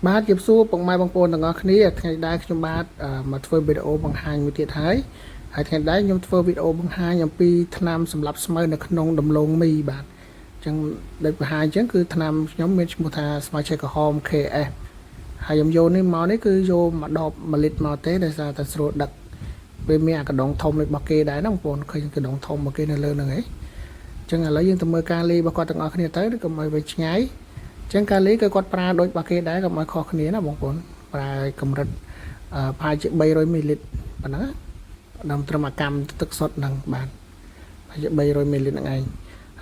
បាទជម្រាបសួរពុកម៉ែបងប្អូនទាំងអស់គ្នាថ្ងៃដែរខ្ញុំបាទមកធ្វើវីដេអូបង្ហាញមួយទៀតហើយថ្ងៃដែរខ្ញុំធ្វើវីដេអូបង្ហាញអំពីថ្នាំសម្រាប់ស្មៅនៅក្នុងដំឡូងមីបាទអញ្ចឹងដូចបង្ហាញអញ្ចឹងគឺថ្នាំខ្ញុំមានឈ្មោះថាស្មៅឆេក្រហម KS ហើយខ្ញុំយកនេះមកនេះគឺយកមកដប1លីត្រមកទេដោយសារតែស្រួលដឹកពេលមានអាកដងធំរបស់គេដែរណាបងប្អូនឃើញកដងធំរបស់គេនៅលើហ្នឹងឯងអញ្ចឹងឥឡូវយើងទៅមើលការលេបរបស់គាត់ទាំងអស់គ្នាទៅកុំឲ្យវាឆ្ងាយចឹងកាលីគឺគាត់ប្រើដូចរបស់គេដែរកុំឲ្យខុសគ្នាណាបងប្អូនប្រើកម្រិតប្រហែលជា300មីលីលីត្រប៉ុណ្ណាដល់ត្រឹមអាកម្មទឹកសុទ្ធហ្នឹងបាទប្រហែលជា300មីលីលីត្រហ្នឹងឯង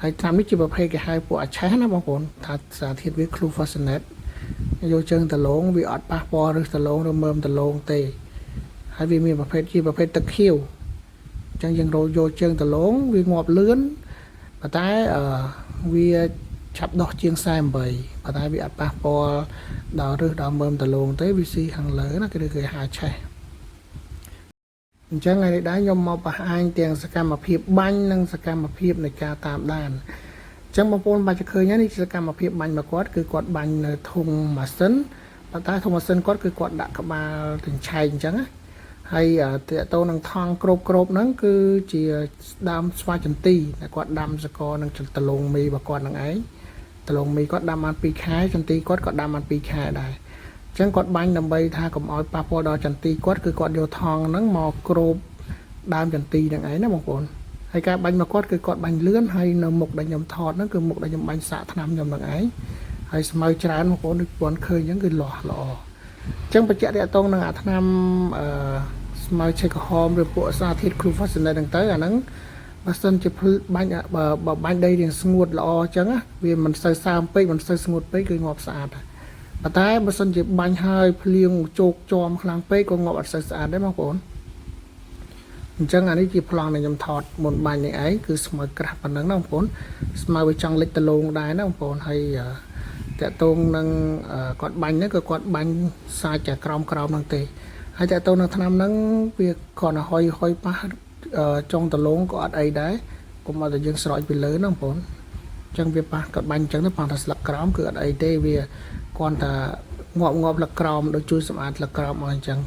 ហើយថ្នាំនេះជាប្រភេទគេហៅពួកអាឆេះណាបងប្អូនថាសារធាតុវា Glufosinate យកជើងដលងវាអត់ប៉ះពាល់ឬដលងឬមើមដលងទេហើយវាមានប្រភេទជាប្រភេទទឹកខៀវអញ្ចឹងយើងរកយកជើងដលងវាងាប់លឿនប៉ុន្តែវាឆាប់ដោះជាង48ប៉ុន្តែវាអត់ប៉ះពាល់ដល់ឬដល់មើមដលងទេវាស៊ីខាងលើណាគឺគេហៅឆេះអញ្ចឹងថ្ងៃនេះដែរខ្ញុំមកបង្ហាញទាំងសកម្មភាពបាញ់និងសកម្មភាពនៃការតាមដានអញ្ចឹងបងប្អូនបានឃើញនេះសកម្មភាពបាញ់របស់គាត់គឺគាត់បាញ់នៅធុងម៉ាស៊ីនប៉ុន្តែធុងម៉ាស៊ីនគាត់គឺគាត់ដាក់ក្បាលទាំងឆែកអញ្ចឹងណាហើយតើតោនឹងថងក្របហ្នឹងគឺជាដើមស្វាយចន្ទីតែគាត់ដាំសកលនឹងដលងមីរបស់គាត់នឹងឯងដលងមីគាត់ដាំបាន2ខែចន្ទីគាត់ក៏ដាំបាន2ខែដែរអញ្ចឹងគាត់បាញ់ដើម្បីថាកុំឲ្យប៉ះពាល់ដល់ចន្ទីគាត់គឺគាត់យកថងហ្នឹងមកគ្របដើមចន្ទីហ្នឹងឯងណាបងប្អូនហើយការបាញ់របស់គាត់គឺគាត់បាញ់លឿនហើយនៅមុខដែលខ្ញុំថតហ្នឹងគឺមុខដែលខ្ញុំបាញ់សាកថ្នាំខ្ញុំហ្នឹងឯងហើយស្មៅច្រើនបងប្អូនដូចគាត់ឃើញអញ្ចឹងគឺលាស់ល្អអញ្ចឹងបញ្ជាក់តាក់ទងនឹងអាថ្នាំស្មៅឆេក្រហមឬពួកសារធាតុ Glufosinate ហ្នឹងទៅអាហ្នឹងបើសិនជាបាញ់បើបាញ់ដីរៀងស្ងួតល្អអញ្ចឹងវាមិនសូវសើមពេកមិនសូវស្ងួតពេកគឺងាប់ស្អាតប៉ុន្តែបើសិនជាបាញ់ហើយភ្លៀងជោកជាំខ្លាំងពេកក៏ងាប់អត់សូវស្អាតដែរបងប្អូនអញ្ចឹងអានេះជាប្លង់ដែលខ្ញុំថតមុនបាញ់នេះឯងគឺស្មៅក្រាស់ប៉ុណ្ណឹងណាបងប្អូនស្មៅវាចង់លិចដលងដែរណាបងប្អូនហើយតាក់ទងនឹងគាត់បាញ់ហ្នឹងក៏គាត់បាញ់សាច់តែក្រោមហ្នឹងទេហើយតាក់ទងនឹងថ្នាំហ្នឹងវាគ្រាន់តែហុយប៉ះចុងដលងក៏អត់អីដែរកុំឲ្យតែយើងស្រោចពីលើណាបងប្អូនអញ្ចឹងវាប៉ះគាត់បាញ់អញ្ចឹងទៅប៉ះតែស្លឹកក្រោមគឺអត់អីទេវាគ្រាន់តែងាប់ស្លឹកក្រោមដូចជួយសម្អាតស្លឹកក្រោមអស់អញ្ចឹង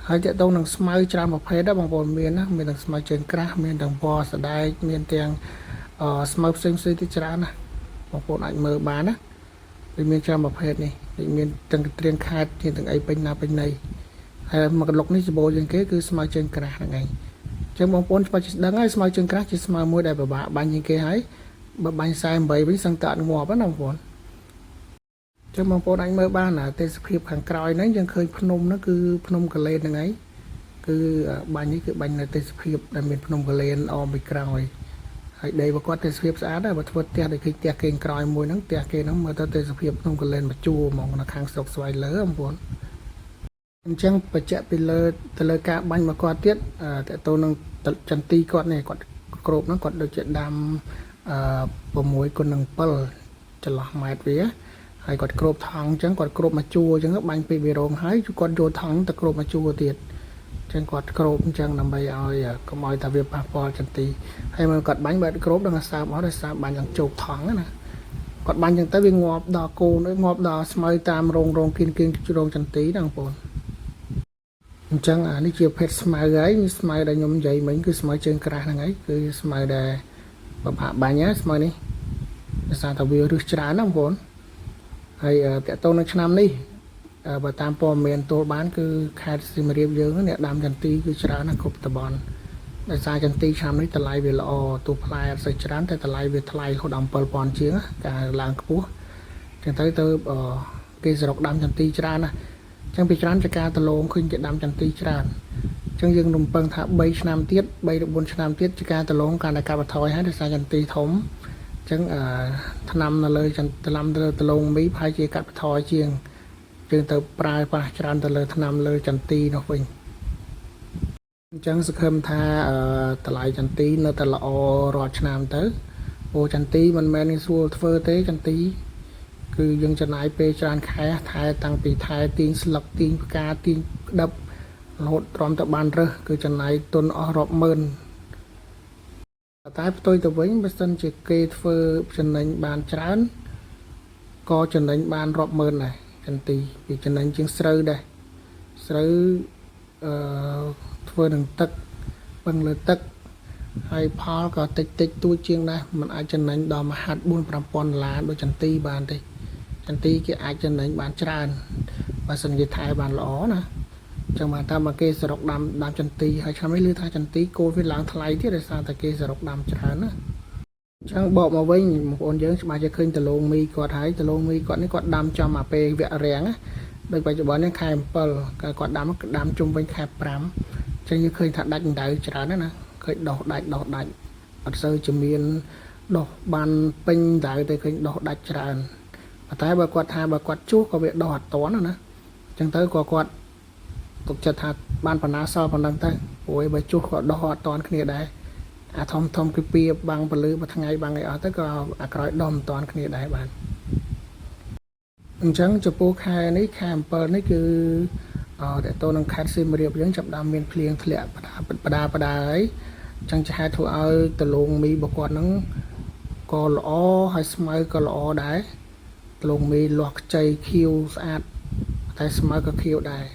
ហើយតាក់ទងនឹងស្មៅច្រើនប្រភេទដែរបងប្អូនមានណាមានទាំងស្មៅជើងក្រាស់មានទាំងពណ៌ស្ដែកមានទាំងស្មៅផ្សេងទៀតច្រើនណាបងប្អូនអាចមើលបានណាវាមានច្រើនប្រភេទនេះដូចមានទាំងត្រៀងខេតមានទាំងអីពេញណាពេញណីហើយមួយកន្លុកនេះសម្បូរជាងគេគឺស្មៅជើងក្រាស់ហ្នឹងឯងចឹងបងប្អូនច្បាស់ជាដឹងហើយស្មៅជើងក្រាស់ជាស្មៅមួយដែលពិបាកបាញ់ជាងគេហើយបើបាញ់48វិញសឹងតែអត់ងាប់ណាបងប្អូនចឹងបងប្អូនអាចមើលបានទេសភាពខាងក្រោយហ្នឹងយើងឃើញភ្នំហ្នឹងគឺភ្នំកលែនហ្នឹងឯងគឺបាញ់នេះគឺបាញ់នៅទេសភាពដែលមានភ្នំកលែនអមពីក្រោយហើយដីរបស់គាត់ទេសភាពស្អាតដែរបើធ្វើផ្ទះដូចឃើញផ្ទះគេក្រោយមួយហ្នឹងផ្ទះគេហ្នឹងមើលទៅទេសភាពភ្នំកលែនមកជួរហ្មងនៅខាងស្រុកស្វាយលើបងប្អូនអញ្ចឹងបញ្ជាក់ពីលើទៅលើការបាញ់របស់គាត់ទៀតតើតើនឹងចន្ទីគាត់នេះគាត់គ្របហ្នឹងគាត់ដូចជាដាំ6x7ចន្លោះម៉ែត្រវាហើយគាត់គ្របថងអញ្ចឹងគាត់គ្របមកជួរអញ្ចឹងបាញ់ពីវារងហើយគាត់យកថងទៅគ្របមកជួរទៀតអញ្ចឹងគាត់គ្របអញ្ចឹងដើម្បីឲ្យកុំឲ្យតែវាប៉ះពាល់ចន្ទីហើយមកគាត់បាញ់បើគ្របដល់សាបអស់ដោយសារបាញ់យ៉ាងជោគថងណាគាត់បាញ់អញ្ចឹងទៅវាងាប់ដល់កូនងាប់ដល់ស្មៅតាមរងគៀនរងចន្ទីណាបងប្អូនអញ្ចឹងអានេះជាភេទស្មៅហើយមានស្មៅដែលខ្ញុំនិយាយមិញគឺស្មៅជើងក្រាស់ហ្នឹងហើយគឺស្មៅដែលបបាក់បាញ់ណាស្មៅនេះដោយសារតែវារឹសច្រើនណាបងប្អូនហើយតកតូននៅឆ្នាំនេះបើតាមព័ត៌មានទូលបានគឺខេត្តសៀមរាបយើងអ្នកដាំចន្ទីគឺច្រើនណាស់គ្រប់តំបន់ដោយសារចន្ទីឆ្នាំនេះតម្លៃវាល្អទូផ្លែអត់សូវច្រើនតែតម្លៃវាថ្លៃរហូតដល់7000ជាងការឡើងខ្ពស់ចឹងទៅគេសរុបដាំចន្ទីច្រើនណាស់ចឹងពីច្រើនចការដលងឃើញគេដាំចន្ទីច្រើនចឹងយើងរំពឹងថា3ឆ្នាំទៀត3ទៅ4ឆ្នាំទៀតចការដលងកាន់តែកាត់បន្ថយហើយដោយសារចន្ទីធំចឹងថ្នាំនៅលើដលងមីប្រហែលជាកាត់បន្ថយជាងយើងទៅប្រើប្រាស់ច្រើនទៅលើថ្នាំលើចន្ទីនោះវិញអញ្ចឹងសង្ឃឹមថាតម្លៃចន្ទីនៅតែល្អរាល់ឆ្នាំទៅព្រោះចន្ទីមិនមែនងាយស្រួលធ្វើទេចន្ទីគឺយើងចំណាយពេលច្រើនខែថែតាំងពីថែទាញស្លឹកទាញផ្កាទាញក្តឹបរហូតទ្រាំទៅបានរើសគឺចំណាយទុនអស់រាប់ម៉ឺនតែផ្ទុយទៅវិញបើសិនជាគេធ្វើចំណេញបានច្រើនក៏ចំណេញបានរាប់ម៉ឺនដែរ ចន្ទីវាចំណេញជាងស្រូវដែរស្រូវធ្វើនឹងទឹកពឹងលើទឹកហើយផលក៏តិចទួចជាងដែរมันអាចចំណេញដល់មហាត់ 4-5,000 ដុល្លារដូចចន្ទីបានទេចន្ទីគេអាចចំណេញបានច្រើនបើសិនគេថែបានល្អណាចឹងមកតាមមកគេសរុបដាំចន្ទីហើយខ្ញុំនេះឮថាចន្ទីគោលវាឡើងថ្លៃទៀតដោយសារតែគេសរុបដាំច្រើនណាចឹងបកមកវិញបងប្អូនយើងច្បាស់ជាឃើញដលងមីគាត់ហើយដលងមីគាត់នេះគាត់ដាំចំអាពេលវគ្គរាំងណាដូចបច្ចុប្បន្ននេះខែ7គាត់ដាំជុំវិញខែ5ចឹងយើងឃើញថាដាច់ដៅច្រើនណាឃើញដោះដាច់អត់សូវជាមានដោះបានពេញដៅតែឃើញដោះដាច់ច្រើនតែបើគាត់ថាបើគាត់ជួសក៏វាដោះអត់តន់ណាចឹងទៅក៏គាត់ទុកចិត្តថាបានបណ្ណាសល់ប៉ុណ្ណឹងទៅព្រោះបើជួសក៏ដោះអត់តន់គ្នាដែរអាធំគឺពីបាំងពលឺមួយថ្ងៃបាំងអីអស់ទៅក៏អាក្រោយដោះមិនតន់គ្នាដែរបាទអញ្ចឹងចំពោះខែនេះខែ7នេះគឺតើតើនឹងខេត្តសៀមរាបយើងចាប់ដើមមានភ្លៀងធ្លាក់បដាហើយចឹងចាហេតុធ្វើឲ្យដលងមីរបស់គាត់ហ្នឹងក៏ល្អហើយស្មៅក៏ល្អដែរដលងមីលាស់ខ្ចីខៀវស្អាតតែស្មៅក៏ខៀវដែរ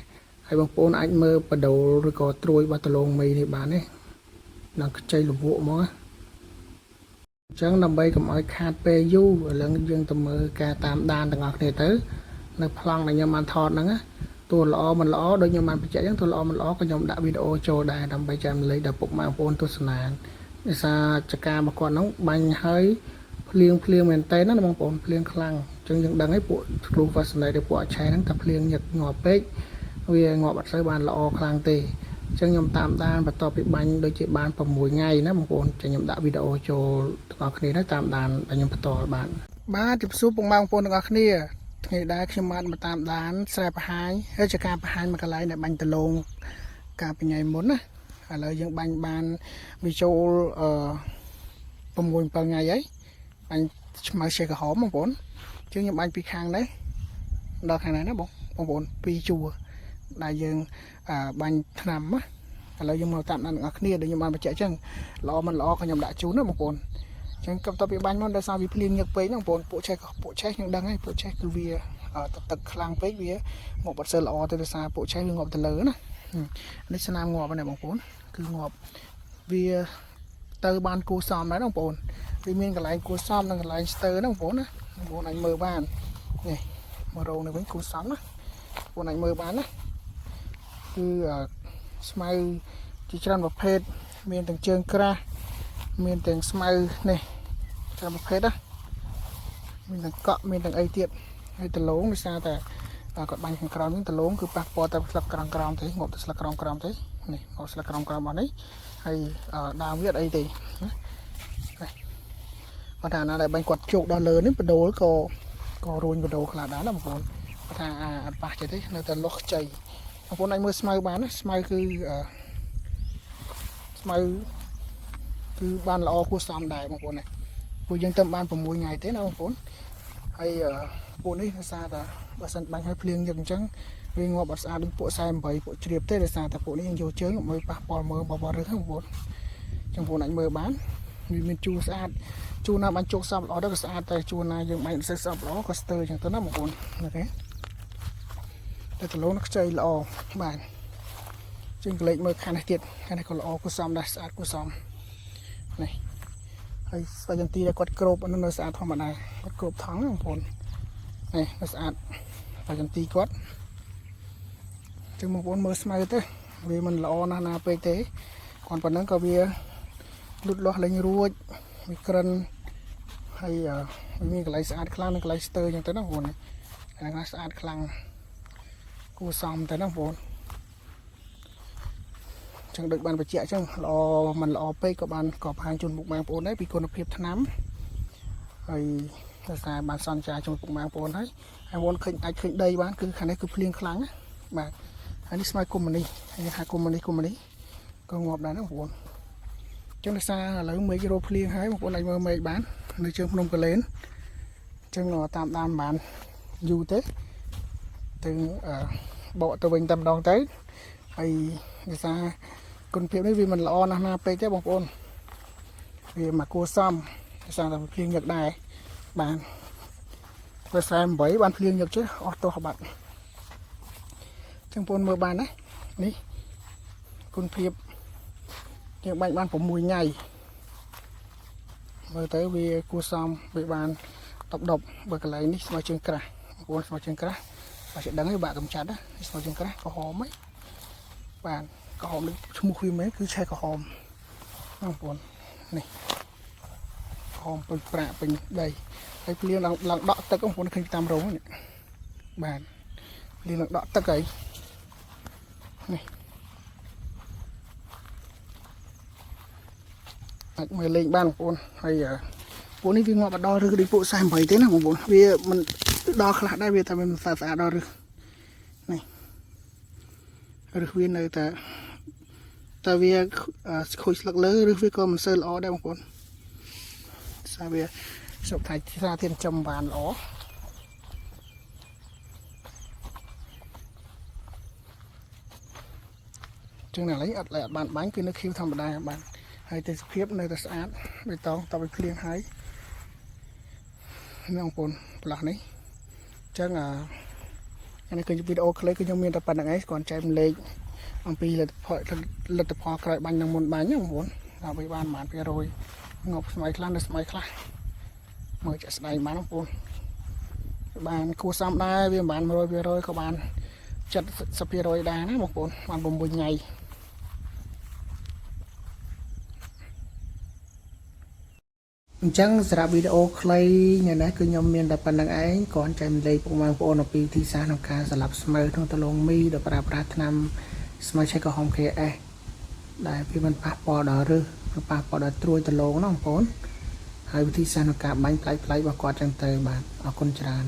ហើយបងប្អូនអាចមើលបដូលឬក៏ត្រួយរបស់ដលងមីនេះបានទេដល់ខ្ចីលវក់មកអញ្ចឹងដើម្បីកុំឲ្យខាតពេលយូរឥឡូវយើងទៅមើលការតាមដានទាំងអស់គ្នាទៅនៅប្លង់ដែលខ្ញុំបានថតហ្នឹងណាតួល្អមិនល្អដូចខ្ញុំបានបញ្ជាក់អញ្ចឹងតួល្អមិនល្អក៏ខ្ញុំដាក់វីដេអូចូលដែរដើម្បីចែករំលែកដល់ពុកម៉ែបងប្អូនទស្សនាដោយសារចការរបស់គាត់ហ្នឹងបាញ់ហើយភ្លៀងមែនតើណាបងប្អូនភ្លៀងខ្លាំងអញ្ចឹងយើងដឹងហើយពួកគ្រូ fascinate ឬពួកអឆែហ្នឹងតែភ្លៀងញឹកងាប់ពេកវាងាប់អត់សូវបានល្អខ្លាំងទេអញ្ចឹងខ្ញុំតាមដានបន្ទាប់ពីបាញ់ដូចជាបាន6ថ្ងៃណាបងប្អូនចឹងខ្ញុំដាក់វីដេអូចូលទាំងអស់គ្នាទៅតាមដានតែខ្ញុំបន្តបាទជម្រាបសួរពុកម៉ែបងប្អូនទាំងអស់គ្នាថ្ងៃដែរខ្ញុំបានមកតាមដានស្រែបង្ហាញហើយចការបង្ហាញមួយកន្លែងដែលបាញ់ដលងកាលពីថ្ងៃមុនណាឥឡូវយើងបាញ់បានវាចូល6-7ថ្ងៃហើយបាញ់ឆ្មៅឆេះក្រហមបងប្អូនអញ្ចឹងខ្ញុំបាញ់ពីខាងនេះដល់ខាងនេះណាបងប្អូន2ជួរដែលយើងបាញ់ថ្នាំណាឥឡូវយើងមកតាមដានទាំងអស់គ្នាដែលខ្ញុំបានបញ្ជាក់អញ្ចឹងល្អមិនល្អក៏ខ្ញុំដាក់ជូនណាបងប្អូនអញ្ចឹងកំតពីបាញ់មកដោយសារវាភ្លៀងញឹកពេកណាបងប្អូនពួកឆេះខ្ញុំដឹងហើយពួកឆេះគឺវាទឹកខ្លាំងពេកវាងាប់អត់សូវល្អទេដោយសារពួកឆេះវាងាប់ទៅលើណានេះស្នាមងាប់ហ្នឹងបងប្អូនគឺងាប់វាទៅបានគូសំដែរបងប្អូនវាមានកន្លែងគូសំនិងកន្លែងស្ទើរណាបងប្អូនណាបងប្អូនអាចមើលបាននេះមករោងនេះវិញគូសំណាបងប្អូនអាចមើលបានណាគឺស្មៅជាច្រើនប្រភេទមានទាំងជើងក្រាស់មានទាំងស្មៅនេះច្រើនប្រភេទណាមានទាំងកក់មានទាំងអីទៀតហើយដលងដោយសារតែគាត់បាញ់ខាងក្រោមនេះដលងគឺប៉ះពាល់តែស្លឹកក្រោមទេងាប់តែស្លឹកក្រោមទេនេះងាប់ស្លឹកក្រោមរបស់នេះហើយដើមវាអីទេណាគាត់ថាណាដែលបាញ់គាត់ជោគដល់លើនេះបដូលក៏រួញបដូលខ្លះដែរណាបងប្អូនគាត់ថាអត់ប៉ះទេនៅតែលាស់ខ្ចីបងប្អូនអាចមើលស្មៅបានណាស្មៅគឺស្មៅគឺបានល្អគួរសមដែរបងប្អូនណាពួកយើងទៅបាន6ថ្ងៃទេណាបងប្អូនហើយពួកនេះដោយសារតែបើសិនបាញ់ឲ្យភ្លៀងយើងអញ្ចឹងវាងាប់អត់ស្អាតដូចពួក48ពួកជ្រាបទេដោយសារតែពួកនេះយើងយកជើងមើលប៉ះពាល់មើលបបរឹសហ្នឹងបងប្អូនអញ្ចឹងបងប្អូនអាចមើលបានវាមានជួរស្អាតជួរណាបាញ់ជោគសំល្អទៅក៏ស្អាតតែជួរណាយើងបាញ់ស្អាតល្អក៏ស្ទើរអញ្ចឹងទៅណាបងប្អូនអូខេតែដលងខ្ចីល្អបាទជាងកលេចមើលខាងនេះទៀតខាងនេះក៏ល្អគួរសមដែរស្អាតគួរសមនេះហើយស្វ័យយន្ទីដែលគាត់គ្របនៅស្អាតធម្មតាគាត់គ្របថងណាបងប្អូននេះស្អាតស្វ័យយន្ទីគាត់ចឹងបងប្អូនមើលស្មៅទៅវាមិនល្អណាស់ណាពេកទេគាត់ប៉ុណ្ណឹងក៏វាលូតលាស់លេងរួចវាក្រិនហើយវាមានកន្លែងស្អាតខ្លាំងនិងកន្លែងស្ទើរចឹងទៅណាបងប្អូនហ្នឹងស្អាតខ្លាំងគួរសមទៅណាបងប្អូនចឹងដូចបានបញ្ជាក់ចឹងល្អមិនល្អពេកក៏បានក៏បង្ហាញជូនពុកម៉ែបងប្អូនដែរពីគុណភាពថ្នាំហើយដោយសារបានសន្យាជូនពុកម៉ែបងប្អូនហើយបងប្អូនឃើញអាចឃើញដីបានគឺខាងនេះគឺភ្លៀងខ្លាំងណាបាទហើយនេះស្មៅគុំនេះហើយថាគុំនេះក៏ងាប់ដែរណាបងប្អូនចឹងដោយសារឥឡូវមេឃរោភ្លៀងហើយបងប្អូនអាចមើលមេឃបាននៅជើងភ្នំកលែនចឹងតាមដានបានយូរទេទៅបកទៅវិញតែម្ដងទៅហើយដោយសារគុណភាពនេះវាមិនល្អណាស់ណាពេកទេបងប្អូនវាមកគួរសមដោយសារតែភ្លៀងញឹកដែរបាទ Với xem bảy ban phim nhập chứ ô tô các bạn chẳng buồn mơ bàn đấy đi con phim những bạn ban của mùi nhầy với tới vì cua xong bị bàn độc độc bởi cái lấy ní mà chân cả buồn mà chân cả và sẽ đắng với bạn cầm chặt đó mà chân cả có hòm ấy bạn có hòm đi mua phim mấy cứ xe có hòm không buồn này hòm bên bạ bên đây cái liên lần đọ tất công buồn khi tam rấu này bạn liên lần đọ tất ấy này mày lên ban buồn hay buồn đi ngọ đo rồi đi bộ sai mấy thế nào buồn vì mình đo kháได้vì ta mình phải đo rồi này rồi viên này ta vì khối lực lớn rồi vì con mình sơ ló đây buồn sao vì sụp thải ra thiên trầm bàn ló chừng nào lấy lại bạn bán cái nước khiêu thầm đài bạn hay từ khiếp nơi ta sát bê tông tao bị liên hái nó còn là này chắc là anh cái video lấy cái trong miền tập bản ấy còn chạy lên ông pi là phải lật tập hoa cái bánh đang muốn bán nhá muốn là bị ban màn kia rồi ngọc máy khăn được máy khăn mới chạy đầy bán ông buồn bàn cua sam đai viên bán rồi các bạn chặt sập rồi đá nó một buồn bàn bùng bùng ngày chẳng sẽ video clay như này cứ nhom miền đập bằng ấy còn chạy mình lấy bông mang bông nó pi thì sao nó cả sẽ lập smart trong tàu lông mi đập ra ra tham smart check có home kia ấy đại vì mình passport đó rồi passport đó trôi tàu lông nó không bốn hai thì sao nó cả bánh play và quạt trong tay bạn ở con tràn